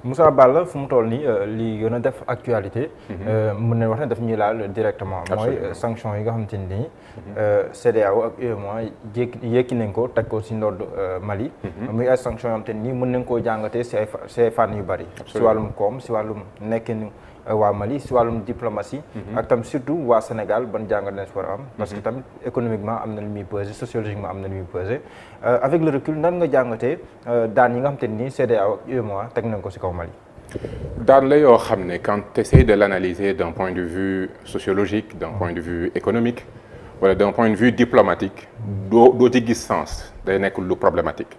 Moussa Balla fu mu toll nii li gën a def actualité. mën nañu wax ne daf ñuy laal directement. mooy sanction yi nga xamante ni nii. CEDEAO ak UEMOA yékki nañ ko teg ko si ndodd Mali. muy ay sanctions yoo xamante ni mën nañ koo jàngatee si ay fànn yu bari. si wàllum koom si wàllum nekkinu waa Mali si wàllum diplomatie. ak tam surtout waa Sénégal ban jàngat lañ si war a am. parce que tamit économiquement am na lu muy peser sociologiquement am na lu muy peser. avec le recul nan nga jàngatee daan yi nga xamante ni CEDEAO ak UEMOA teg nañ ko si kaw Mali. daan la yoo xam ne quand tu essaies de l'analyser d'un point de vue sociologique d'un point de vue économique wala d'un point de vue diplomatique doo ci gis sens day nekk lu problématique.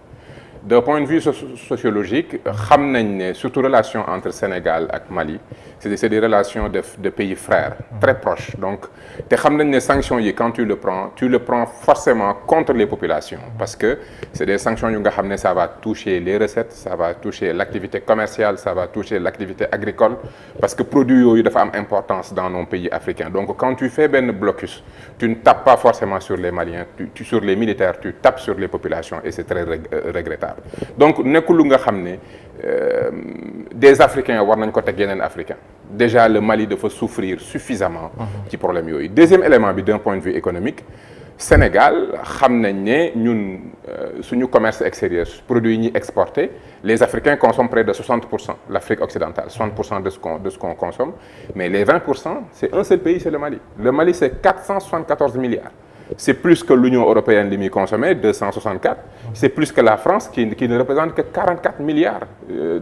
d'un point de vue sociologique xam nañ ne surtout relation entre Sénégal ak Mali c'est des relations de pays frères très proches donc te xam nañ ne sanctions yi quand tu le prends forcément contre les populations parce que c'est des sanctions yu nga xam ne ça va toucher les recettes ça va toucher l'activité commerciale ça va toucher l'activité agricole parce que produits yooyu dafa am importance dans nos pays africains donc quand tu fais benn blocus tu ne tapes pas forcément sur les Maliens sur les militaires tu tapes sur les populations et c'est très regrettable donc nekkul lu nga xam ne des Africains war nañ ko teg yeneen Africains déjà le Mali dafa souffrir suffisamment ci problème yooyu deuxième élément bi d'un point de vue économique Sénégal xam nañ ne ñun suñu commerce extérieur produits yi ñuy exporté les Africains consomment près de 60% l'Afrique occidentale 60% de ce qu'on consomme mais les 20% c'est un seul pays c'est le Mali c'est 474 milliards c'est plus que l'Union européenne li muy consommé 264 c'est plus que la France qui ne représente que 44 milliards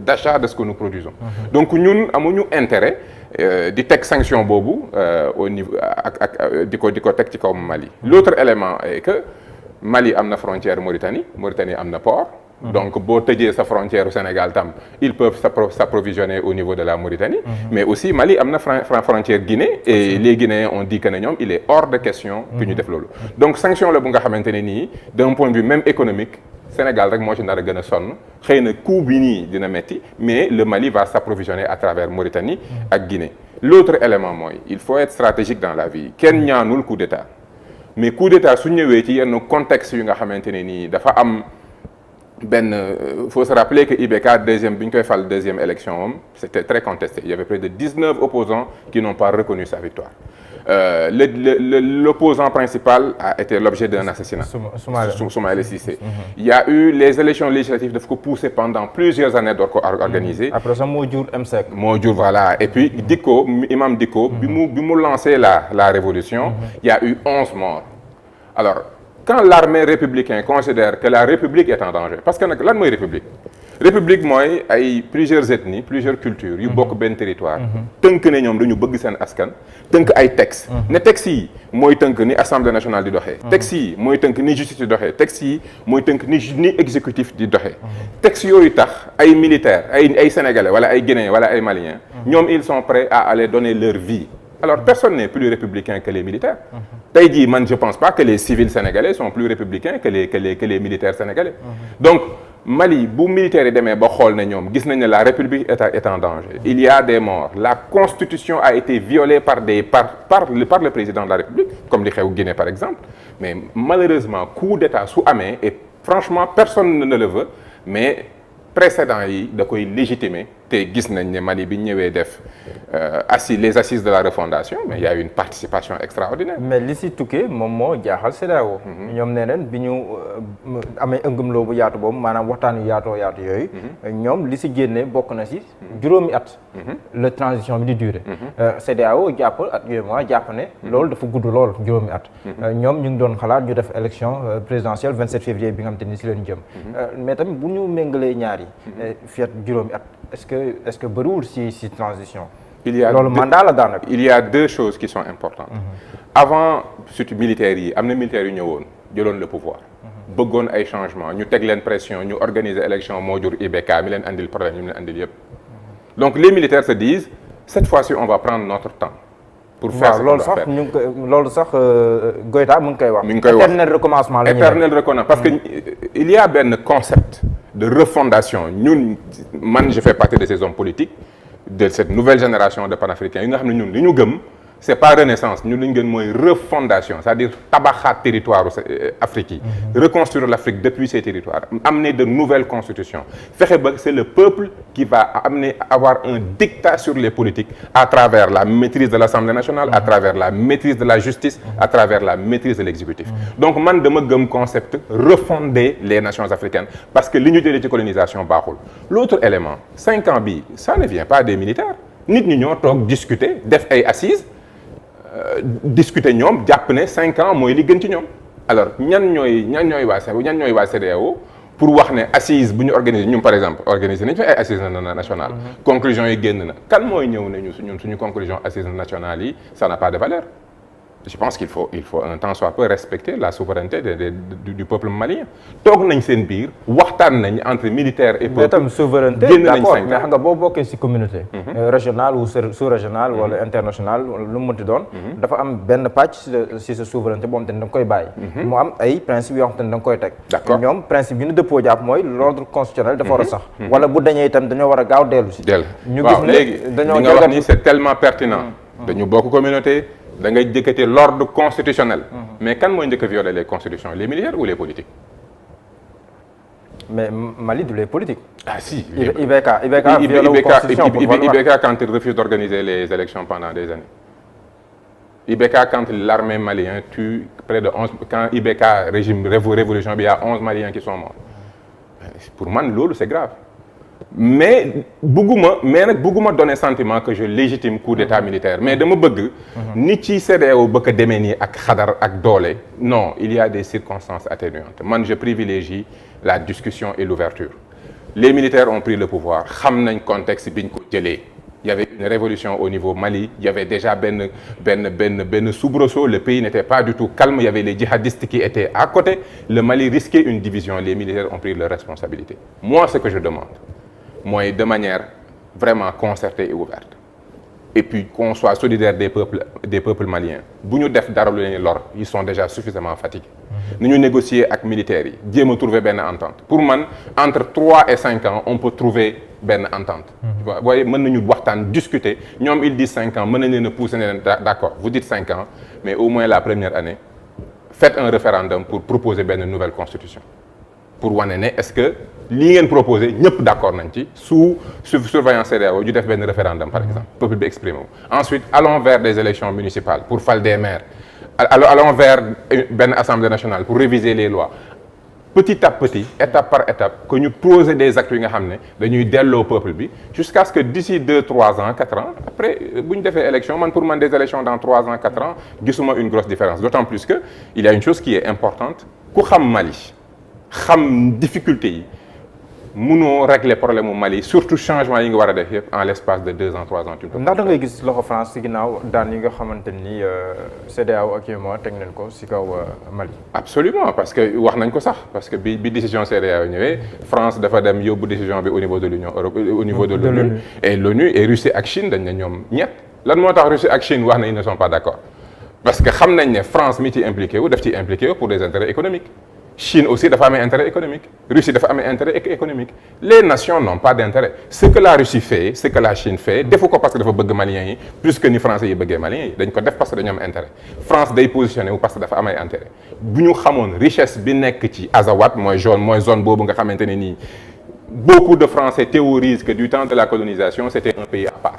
d'achat de ce que nous produisons donc ñun amuñu intérêt di teg sanction boobu au niveau ak di ko teg ci kaw Mali l'autre élément est que Mali am na frontière Mauritanie am na port donc boo tëjee sa frontière au Sénégal tam ils peuvent s'approvisionner au niveau de la Mauritanie mais aussi Mali am na frontière Guinée et les Guinéens ont dit que ne ñoom il est hors de question que ñu def loolu donc sanction la bu nga xamante ne nii d'un point de vue même économique Sénégal rek moo ci nar a gën a sonn xëy na coût bi nii dina metti mais le Mali va s'approvisionner à travers Mauritanie ak Guinée l'autre élément mooy il faut être stratégique dans la vie kenn ñaanul coup d'état mais coup d'état su ñëwee ci yenn contexte yu nga xamante ne nii dafa am faut se rappeler que IBK bi ñu koy fal deuxième élection moom c'était très contesté il y avait près de 19 opposants qui n'ont pas reconnu sa victoire l'opposant principal a été l'objet d'un assassinat Soumaïla Cissé il y a eu les élections législatives daf ko poussé pendant plusieurs années door ko organiser après ça moo jur MSEC voilà et puis imam Dicko bi mu lancé la révolution il y a eu 11 morts alors quand l'armée républicaine considère que la république est en danger parce que nag lan mooy république mooy ay plusieurs ethnies plusieurs cultures yu bokk benn territoire tënk ne ñoom dañu bëgg seen askan tënk ay textes ne textes yi mooy tënk ni assemblée nationale di doxee textes yi mooy tënk ni justice di doxee textes yi mooy tënk ni exécutif di doxee textes yooyu tax ay militaires ay sénégalais wala ay guinéens wala ay maliens ñoom ils sont prêts à aller donner leur vie alors personne n'est plus républicain que les militaires tey jii man je pense pas que les civils sénégalais sont plus républicains que les militaires sénégalais donc Mali bu militaires yi demee ba xool ne ñoom gis nañ ne la république est en danger il y a des morts la constitution a été violée par le président de la république comme li xew Guinée par exemple mais malheureusement coup d'état su amee et franchement personne ne le veut mais précédents yi da koy légitimer te gis nañ ne Mali bi ñëwee def les assises de la refondation mais il y a eu une participation extraordinaire. mais li si tukkee moom moo jaaxal CEDEAO. ñoom nee nañ bi ñu amee ëngumloo bu yaatu boobu maanaam waxtaan yu yaatu yooyu. ñoom li si génne bokk na si juróomi at. la transition bi di durer. CEDEAO jàpp at UEMOA jàpp ne. loolu dafa gudd lool juróomi at. ñoom ñu ngi doon xalaat ñu def élection présidentielle 27 février bi nga xam te ni si leen jëm. mais tamit bu ñu méngalee ñaar yi. fii ak juróomi at. est-ce que bëriwul si transition. loolu mandat la daanaka. il y a deux choses qui sont importantes. avant surtout militaires yi am na militaires yu ñëwoon jëloon le pouvoir. bëggoon ay changements ñu teg leen pression ñu organiser élection moo jur IBK mi leen andil problème yi mi leen andil yëpp. donc les militaires se disent cette fois-ci on va prendre notre temps. pour faire ce qu'on doit faire loolu sax Goïta mu ngi koy wax. mi ngi koy wax éternel recommencement la éternel recommencement parce que il y a benn concept de refondation ñun man je fais partie de ces hommes politiques de cette nouvelle génération de panafricains yi nga xam ne ñun li ñu gëm c'est pas renaissance ñu luñ gën mooy refondation c'est-à-dire tabaxaat territoire Afrique yi reconstruire l'Afrique depuis ces territoires amener de nouvelles constitutions fexe ba c'est le peuple qui va amener avoir un dictat sur les politiques à travers la maîtrise de l'Assemblée nationale à travers la maîtrise de la justice à travers la maîtrise de l'exécutif donc man dama gëm concept refonder les nations africaines parce que li ñu jëlee ci colonisation baaxul l'autre élément 5 ans bi ça ne vient pas des militaires nit ñi ñoo toog discuter def ay assises discuter ñoom jàpp ne 5 ans mooy li gën ci ñoom alors ñan ñooy waa CEDEAO pour wax ne assise bu ñu organiser ñun par exemple organiser nañu fi ay assises nationales conclusion yi génn na kan mooy ñëw ne ñun suñu conclusion assises nationales yi ça n'a pas de valeur je pense qu'il faut un temps soit peu respecter la souveraineté du peuple malien toog nañ seen biir waxtaan nañ entre militaires et peuple. tam souveraineté d'accord mais xam nga boo bokkee ci communauté. régionale ou sous-régionale wala internationale wala lu mu mënti doon. dafa am benn pàcc ci sa souveraineté boo xam te ne da nga koy bàyyi. mu am ay principes yoo xam te ne da nga koy teg. d'accord ñoom principe yi ñu dëppoo jàpp mooy l'ordre constitutionnel dafa war a sax. wala bu dañee itam dañoo war a gaaw dellu ci. ñu gis ne léegi li nga wax ni c'est tellement pertinent. dañu bokk communauté. da ngay jëkkate l'ordre constitutionnel. mais kan mooy njëkk a violer les constitutions les militaires ou les politiques. mais Mali du les politiques. ah si. IBK viole constitution pour IBK quand il refuse d'organiser les élections pendant des années. IBK quand l'armée malienne tue près de 11 quand IBK régime révolution bi y a 11 Maliens qui sont morts pour man loolu c'est grave. mais bëgguma donner sentiment que je légitime coup d'état militaire mais dama bëgg nit ci CEDEAO bëgg a demee nii ak xadar ak doole non il y a des circonstances atténuantes man je privilégie la discussion et l'ouverture les militaires ont pris le pouvoir xam nañ contexte biñ ko jëlee il y avait une révolution au niveau Mali il y avait déjà benn soubresaut le pays n'était pas du tout calme il y avait les djihadistes qui étaient à côté le Mali risquait une division les militaires ont pris leurs responsabilités moi ce que je demande mooy de manière vraiment concertée et ouverte et puis qu'on soit solidaire des peuples maliens bu ñu def dara lu leen lor ils sont déjà suffisamment fatigués ni ñu négocier ak militaires yi jéem a trouver benn entente pour man entre 3 et 5 ans on peut trouver benn entente waaye mën nañu waxtaan discuter ñoom ils disent 5 ans mën nañ leen a pousser ne leen d'accord vous dites 5 ans mais au moins la première année faites un référendum pour proposer benn nouvelle constitution pour wane ne est-ce que lii ngeen proposé ñëpp d'accord nañ ci sous surveillance CEDEAO ñu def benn référendum par exemple peuple bi exprimé wu ensuite allons vers des élections municipales pour fal des maires allons vers benn assemblée nationale pour réviser les lois petit à petit étape par étape que ñu poser des actes yi nga xam ne dañuy delloo peuple bi jusqu'à ce que d'ici 2 3 ans 4 ans après bu ñu defee élection pour man des élections dans 3 ans 4 ans gisuma une grosse différence d'autant plus que il y a une chose qui est importante ku xam Mali xam difficulté yi mënoo régler problème mu Mali surtout changement yi nga war a def yëpp en l'espace de 2 ans 3 ans. ndax da ngay gis loxo France ci ginnaaw daan yi nga xamante ni CEDEAO ak UEMOA teg nañ ko ci kaw Mali. absolument parce que wax nañ ko sax parce que bi décision CEDEAO ñëwee France dafa dem yóbbu décision bi au niveau de l'Union européenne au niveau de l'ONU et l'ONU et Russie ak Chine dañ ne ñoom ñett lan moo tax Russie ak Chine wax na ils ne sont pas d'accord parce que xam nañ ne France mi ci impliqué wu daf ci impliqué wu pour des intérêts économiques. Chine aussi dafa amee intérêt économique Russie dafa amee intérêt économique les nations n'ont pas d'intérêt ce que la Russie fait ce que la Chine fait defu ko parce que dafa bëgg Maliens yi plus que ni Français yi bëggee Maliens yi dañ ko def parce que dañu am intérêt France day positionné wu parce que dafa am ay intérêt bu ñu xamoon richesse bi nekk ci Azawad mooy zone boobu nga xamante ne nii beaucoup de Français théorisent que du temps de la colonisation c'était un pays à part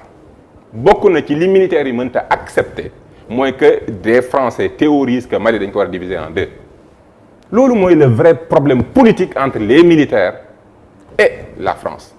bokk na ci li militaires yi mënta accepter mooy que des Français théorisent que Mali dañ ko war a diviser en 2 loolu mooy le vrai problème politique entre les militaires et la France.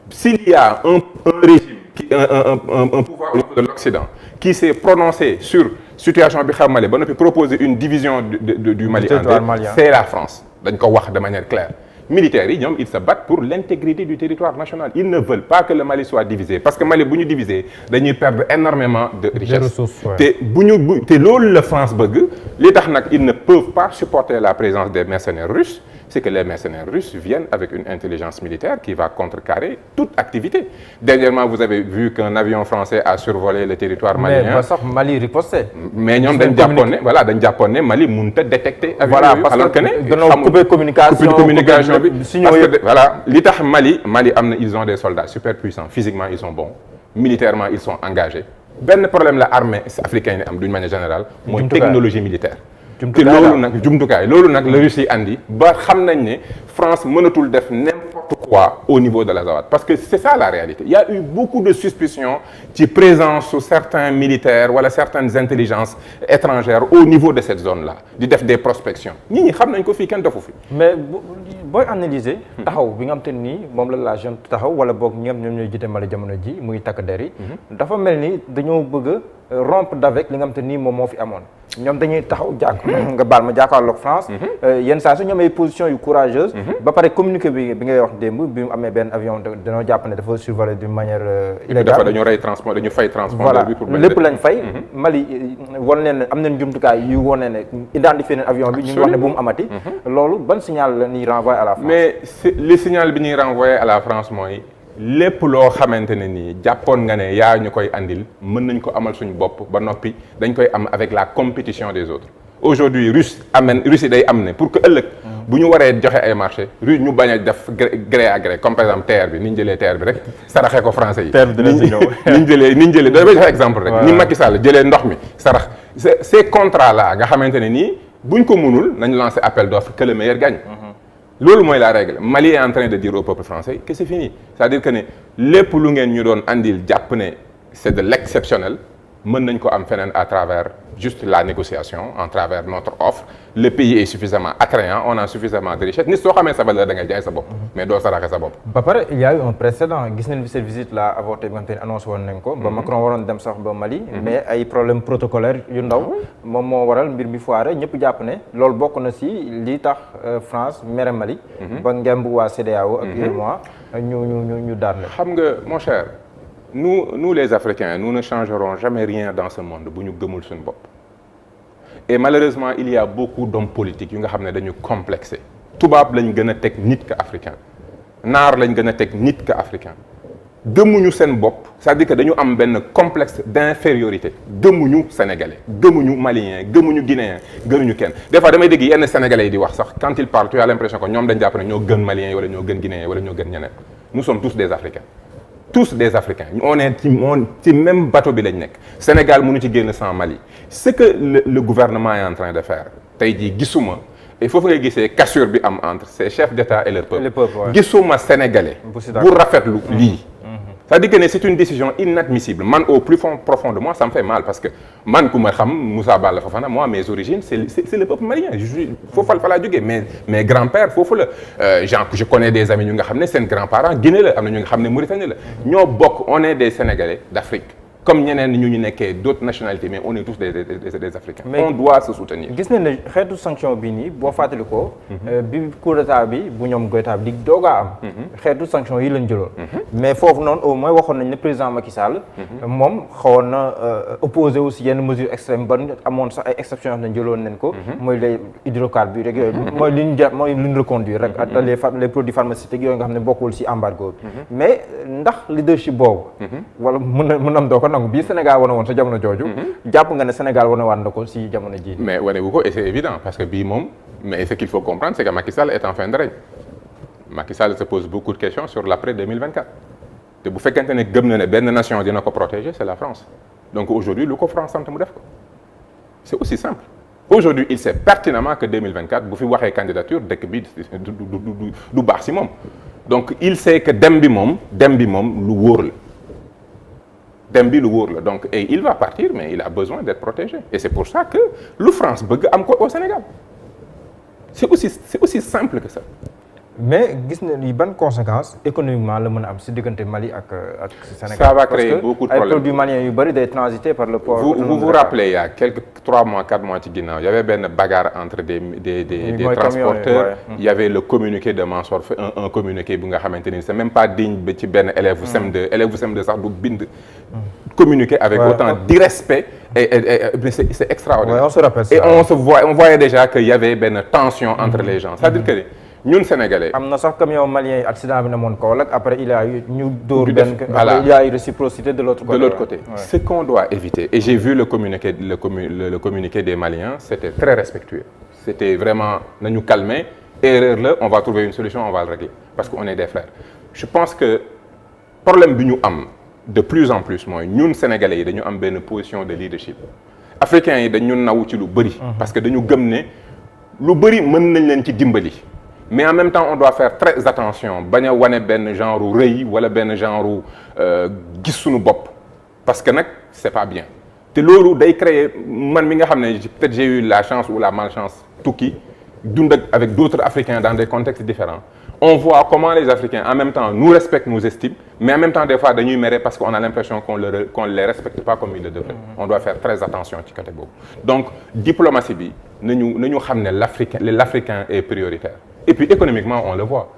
S'il y a un régime, un pouvoir au niveau de l'Occident qui s'est prononcé sur situation bi xam Mali ba noppi proposer une division du Mali en 2, c'est la France dañ ko wax de manière claire. Militaires yi ñoom ils se battent pour l'intégrité du territoire national ils ne veulent pas que le Mali soit divisé parce que Mali bu ñu diviser dañuy perdre énormément de richesses te loolu la France bëgg li tax nag ils ne peuvent pas supporter la présence des mercenaires russes c'est que les mercenaires russes viennent avec une intelligence militaire qui va contrecarrer toute activité dernièrement vous avez vu qu'un avion français a survolé le territoire malien mais ba sax Mali riposté mais ñoom dañ jàppoon ne Mali mënut a détecter avion yooyu alors que ne dañoo couper communication bi parce que voilà li tax Mali am na ils ont des soldats super puissants physiquement ils sont bons militairement ils sont engagés benn problème la armée africaine am d'une manière générale mooy technologie militaire te loolu nag la Russie andi ba xam nañ ne France mënatul def n'importe quoi au niveau de l'Azawad parce que c'est ça la réalité il y a eu beaucoup de suspicions ci présence su certains militaires wala certaines intelligences étrangères au niveau de cette zone là di def des prospections ñi xam nañ ko fii kenn defu fi mais booy analyser taxaw bi nga xam te nii moom la jeune taxaw wala boog ñoom ñooy jiite Mali jamono ji muy takk der yi dafa mel ni dañoo bëgg a rompre d'avec li nga xam te nii moom moo fi amoon ñoom dañuy taxaw nga baal ma jàkkaarloog France yenn saa su ñoom ay positions yu courageuse ba pare communiqué bi ngay wax démb bi mu amee benn avion dañoo jàpp ne dafa survoler d'une manière illégale dañu rey transport dañu fay transpondeur bi pour lépp lañ fay Mali wan leen ne am nañ jumtukaay yu wane ne identifié nañ avion bi ñu ngi wax ne bu mu amati loolu ban signal la ñuy renvoyer à la France mais le signal bi ñuy renvoyer à la France mooy lépp loo xamante ne nii jàppoon nga ne yaa ñu koy andil mën nañ ko amal suñu bopp ba noppi dañ koy am avec la compétition des autres aujourd'hui Russie day am ne pour que ëllëg bu ñu waree joxe ay marché Russie ñu bañ a def gré à gré comme par exemple terre bi ni ñu jëlee terre bi rek saraxee ko français yi ni ñu jëlee damay joxe exemple rek ni Macky Sall jëlee ndox mi sarax ces contrats là nga xamante ne nii buñ ko mënul nañu lancer appel d'offres que le meilleur gagne loolu mooy la règle Mali est en train de dire au peuple français que c'est fini c'est-à-dire que ne lépp lu ngeen ñu doon andil jàpp ne c'est de l'exceptionnel mën nañ ko am feneen à travers juste la négociation en travers notre offre le pays est suffisamment attrayant on a suffisamment de richesse nit soo xamee sa valeur da ngay jaay sa bopp mais doo saraxe sa bopp ba pare il y a eu un précédent gis nañ cette visite là avorté bi nga xam te ne annoncé woon nañ ko ba Macron waroon dem sax ba Mali mais ay problème protocolaire yu ndaw moom moo waral mbir mi foiré ñëpp jàpp ne loolu bokk na si lii tax France mere Mali ba ngemb waa CEDEAO ak UEMOA ñu daan la xam nga mon cher nous les Africains nous ne changerons jamais rien dans ce monde bu ñu gëmul suñu bopp et malheureusement il y a beaucoup d'hommes politiques yu nga xam ne dañu complexé tubaab lañ gën a teg nit ka africain naar lañ gën a teg nit ka africain gëmuñu seen bopp c'est-à-dire que dañu am benn complexe d'infériorité gëmuñu sénégalais gëmuñu malien gëmuñu guinéen gënuñu kenn des fois damay dégg yenn sénégalais yi di wax sax quand ils parlent tu as l'impression que ñoom dañ jàpp ne ñoo gën malien wala ñoo gën guinéen wala ñoo gën ñeneen nous sommes tous des africains on est ci même bateau bi lañ nekk Sénégal mënu ci génn sans Mali ce que le gouvernement est en train de faire tey jii gisuma et foofu ngay gisee cassure bi am entre ces chefs d'État et leur peuple gisuma sénégalais bu rafetlu lii c'est-à-dire que c'est une décision inadmissible man au plus profond de moi ça me fait mal parce que man ku ma xam Moussa Balla Fofana moi mes origines c'est le peuple malien foofu fa laa jógee mes grands-pères foofu la je connais des amis ñu nga xam ne seen grands-parents Guinée la am na ñu nga xam ne Mauritanie la ñoo bokk on est des Sénégalais d'Afrique comme ñeneen ñu nekkee d'autres nationalités mais on est tous des Africains. Mais on doit se soutenir. gis nañ ne xeetu sanction bi nii boo fàttalikoo. bi coup d'état bi bu ñoom Goïta bi di doog a am. xeetu sanction yi lañ jëloon. mais foofu noonu au moins waxoon nañ ne président Macky Sall. moom xawoon na opposé aussi yenn mesures extrêmes ba amoon sax ay exceptions yoo xam ne jëloon nañ ko. mooy les hydrocarbures rek yooyu. mooy li ñu mooy li ñu reconduire rek ak les produits pharmaceutiques yooyu nga xam ne bokkul ci embargo bi. mais ndax leadership boobu. wala mën am doo ko nangu bii Sénégal wane woon sa jamono jooju. jàpp nga ne Sénégal wane waat na ko si jamono ji. mais wane wu ko et c'est évident parce que bii moom mais ce qu'il faut comprendre c'est que Macky Sall est en fin de règne. Macky Sall se pose beaucoup de questions sur l'après 2024 te bu fekkente ne gëm na ne benn nation dina ko protéger c'est la France donc aujourd'hui lu ko France sant mu def ko c'est aussi simple. Aujourd'hui il sait pertinemment que 2024 bu fi waxee candidature dëkk bi du baax si moom donc il sait que dem bi moom lu wóor la. dem bi lu wóor la donc et il va partir mais il a besoin d'être protégé et c'est pour ça que lu France bëgg am ko au Sénégal c'est aussi simple que ça. mais gis na ni ban conséquence économiquement la mën a am si diggante Mali ak Sénégal. ça va créer beaucoup de problèmes parce que ay produits maliens yu bëri day transiter par le port. vous vous rappelez il y a quelques 3 mois 4 mois ci ginnaaw il y avait benn bagarre entre des transporteurs. Il y avait le communiqué de Mansour Faye un communiqué bu nga xamante ni c'est même pas digne ba ci benn élève bu CM2 sax du bind. communiquer avec autant d'irrespect et c'est extraordinaire. Ouais, on se rappelle ça. Et on voyait déjà qu'il y avait benn tension entre les gens c'est-à-dire que ñun Sénégalais. am na sax camion malien yi accident bi na moon Kaolack après il y a eu ñu dóor benn. voilà il y a eu réciprocité de l'autre côté. Ouais. Ce qu'on doit éviter et j'ai vu le communiqué des Maliens c'était très respectueux c'était vraiment nañu calmer erreur la on va trouver une solution on va le régler parce que on est des frères je pense que problème bi ñu am de plus en plus mooy ñun sénégalais yi dañu am benn position de leadership africains yi dañu naw ci lu bëri. parce que dañu gëm ne lu bëri mën nañ leen ci dimbali. mais en même temps on doit faire très attention bañ a wane benn genre rëy wala benn genre gis suñu bopp parce que nag c'est pas bien te loolu day créer man mi nga xam ne peut-être j'ai eu la chance ou la malchance tukki dund avec d'autres Africains dans des contextes différents on voit comment les Africains en même temps nous respectent, nous estiment mais en même temps des fois dañuy mere parce qu'on a l'impression qu'on les respecte pas comme ils le devraient. On doit faire très attention ci côté boobu donc diplomatie bi nañu xam ne l'Africain est prioritaire. Et puis économiquement, on le voit.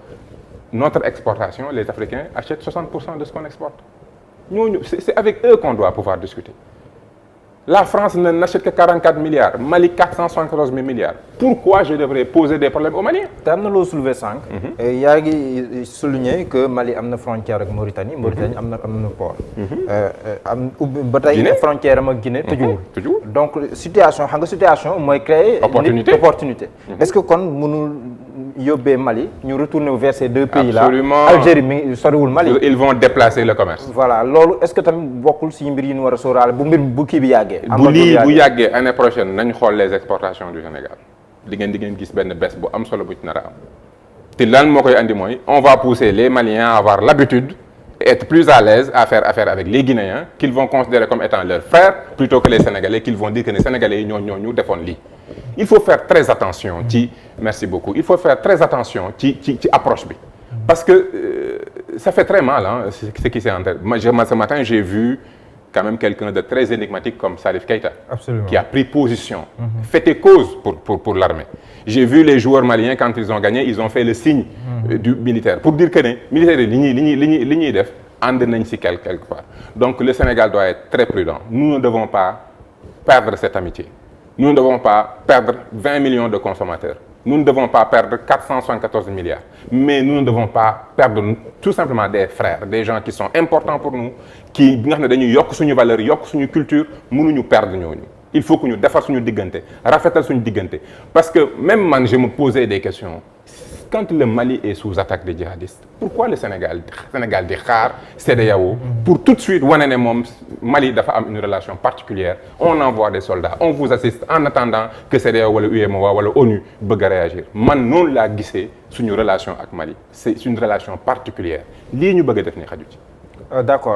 Notre exportation, les Africains achètent 60% de ce qu'on exporte. C'est avec eux qu'on doit pouvoir discuter. La France n'achète que 44 milliards, Mali 474 milliards. Pourquoi je devrais poser des problèmes aux Maliens? Tu as soulevé 5. Il y a souligné que Mali a une frontière avec Mauritanie, Mauritanie a un port. Bataille frontière avec Guinée, toujours. Donc situation moi créer opportunité. Est-ce que quand nous yobé Mali, nous retournons vers ces deux pays-là, Algérie, soriwul Mali. Ils vont déplacer le commerce. Voilà. Est-ce que tu as beaucoup si mbir yi ñu wara soral bu mbir bu ki bi yagé? bu lii bu yàggee année prochaine nañ xool les exportations du Sénégal di ngeen gis benn baisse bu am solo bu ci nar a am te lan moo koy andi mooy on va pousser les Maliens à avoir l'habitude et être plus à l'aise à faire affaire avec les Guinéens qu'ils vont considérer comme étant leurs frères plutôt que les Sénégalais qu'ils vont dire que les Sénégalais yi ñoo defoon lii. Il faut faire très attention ci merci beaucoup il faut faire très attention ci approche bi parce que ça fait très mal hein ce qui s'est en tête. Ce matin j'ai vu quand même quelqu'un de très énigmatique comme Salif Keïta. Absolument. Qui a pris position, fait et cause pour l'armée. J'ai vu les joueurs maliens quand ils ont gagné, ils ont fait le signe du militaire pour dire que les militaires li ñuy def ànd nañ ci quelque part. Donc le Sénégal doit être très prudent. Nous ne devons pas perdre cette amitié. Nous ne devons pas perdre 20 millions de consommateurs. Nous ne devons pas perdre 474 milliards. Mais nous ne devons pas perdre tout simplement des frères, des gens qui sont importants pour nous, qui nga xam ne dañuy yokk suñu valeur, yokk suñu culture, mënuñu perdre ñooñu. Il faut que ñu defar suñu diggante, rafetal suñu diggante. Parce que même man, je me posais des questions. Quand le Mali est sous attaque des djihadistes, pourquoi le Sénégal di xaar CEDEAO pour tout de suite wane ne moom Mali dafa am une relation particulière on envoie des soldats on vous assiste en attendant que CEDEAO wala UEMOA wala ONU bëgg a réagir man noonu laa gisee suñu relation ak Mali c'est une relation particulière lii ñu bëgg a def ni xaju ci. D'accord.